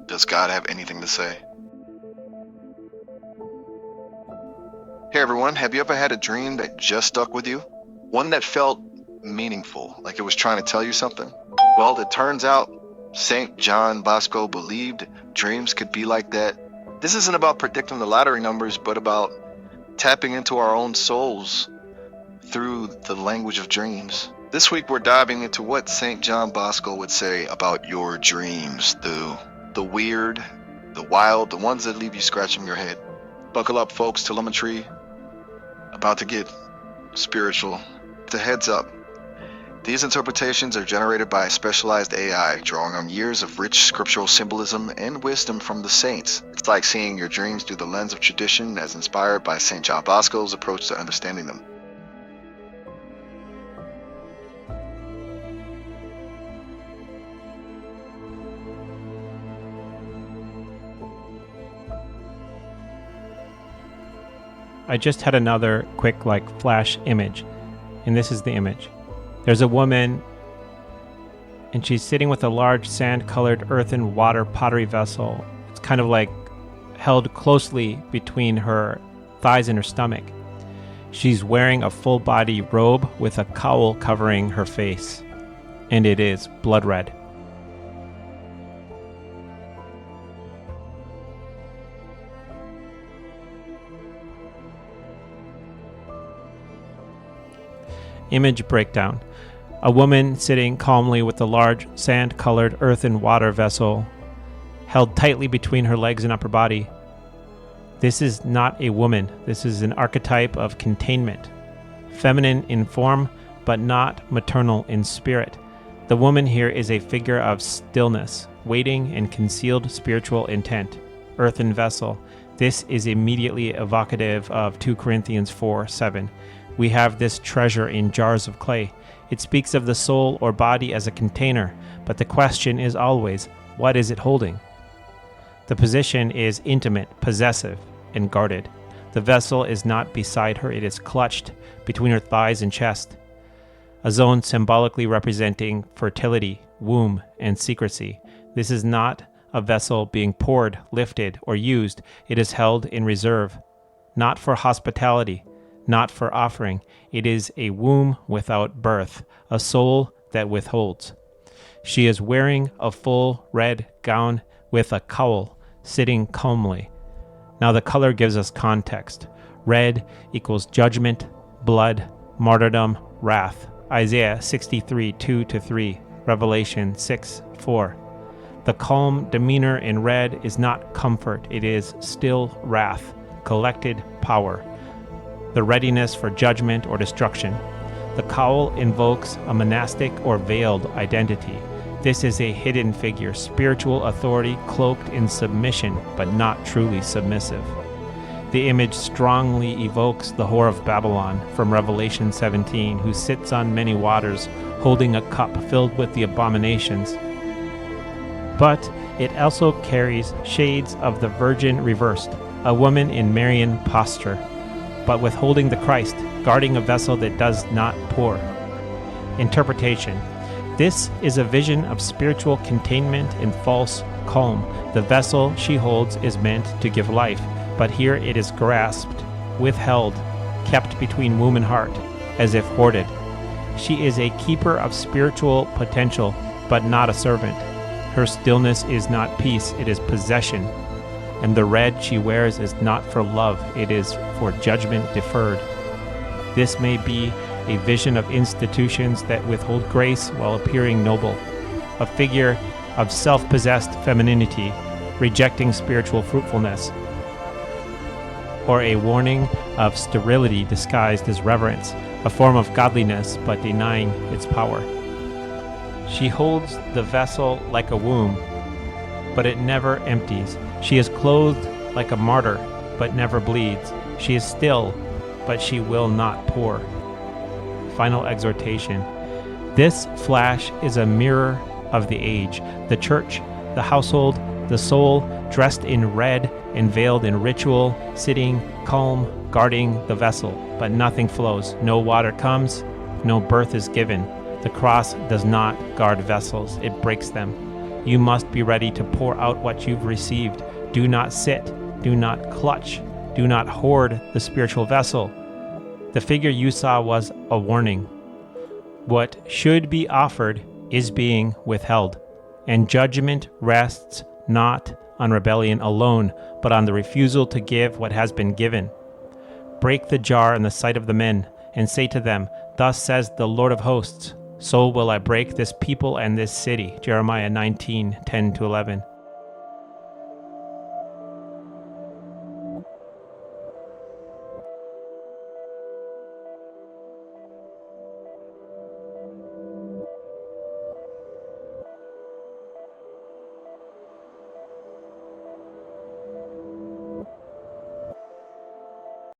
Does God have anything to say? Hey everyone, have you ever had a dream that just stuck with you? One that felt meaningful, like it was trying to tell you something? Well, it turns out St. John Bosco believed dreams could be like that. This isn't about predicting the lottery numbers, but about tapping into our own souls through the language of dreams. This week we're diving into what St. John Bosco would say about your dreams, the weird, the wild, the ones that leave you scratching your head. Buckle up, folks. Telemetry about to get spiritual. The heads up. These interpretations are generated by a specialized AI, drawing on years of rich scriptural symbolism and wisdom from the saints. It's like seeing your dreams through the lens of tradition as inspired by St. John Bosco's approach to understanding them. I just had another quick flash image, and this is the image. There's a woman, and she's sitting with a large sand-colored earthen water pottery vessel. It's kind of held closely between her thighs and her stomach. She's wearing a full-body robe with a cowl covering her face, and it is blood red. Image breakdown. A woman sitting calmly with a large sand-colored earthen water vessel held tightly between her legs and upper body. This is not a woman. This is an archetype of containment. Feminine in form, but not maternal in spirit. The woman here is a figure of stillness, waiting and concealed spiritual intent. Earthen vessel. This is immediately evocative of 2 Corinthians 4:7. We have this treasure in jars of clay. It speaks of the soul or body as a container, but the question is always, what is it holding? The position is intimate, possessive, and guarded. The vessel is not beside her, it is clutched between her thighs and chest. A zone symbolically representing fertility, womb, and secrecy. This is not a vessel being poured, lifted, or used. It is held in reserve, not for hospitality, not for offering. It is a womb without birth, a soul that withholds. She is wearing a full red gown with a cowl, sitting calmly. Now the color gives us context. Red equals judgment, blood, martyrdom, wrath. Isaiah 63:2-3, Revelation 6:4. The calm demeanor in red is not comfort, it is still wrath, collected power. The readiness for judgment or destruction. The cowl invokes a monastic or veiled identity. This is a hidden figure, spiritual authority cloaked in submission, but not truly submissive. The image strongly evokes the whore of Babylon from Revelation 17, who sits on many waters, holding a cup filled with the abominations. But it also carries shades of the Virgin reversed, a woman in Marian posture, but withholding the Christ, guarding a vessel that does not pour. Interpretation. This is a vision of spiritual containment and false calm. The vessel she holds is meant to give life, but here it is grasped, withheld, kept between womb and heart, as if hoarded. She is a keeper of spiritual potential, but not a servant. Her stillness is not peace, it is possession. And the red she wears is not for love, it is for judgment deferred. This may be a vision of institutions that withhold grace while appearing noble, a figure of self-possessed femininity, rejecting spiritual fruitfulness, or a warning of sterility disguised as reverence, a form of godliness but denying its power. She holds the vessel like a womb, but it never empties. She is clothed like a martyr, but never bleeds. She is still, but she will not pour. Final exhortation. This flash is a mirror of the age, the church, the household, the soul, dressed in red and veiled in ritual, sitting calm, guarding the vessel, but nothing flows. No water comes, no birth is given. The cross does not guard vessels, it breaks them. You must be ready to pour out what you've received. Do not sit, do not clutch, do not hoard the spiritual vessel. The figure you saw was a warning. What should be offered is being withheld, and judgment rests not on rebellion alone, but on the refusal to give what has been given. Break the jar in the sight of the men, and say to them, Thus says the Lord of hosts, so will I break this people and this city. Jeremiah 19:10-11.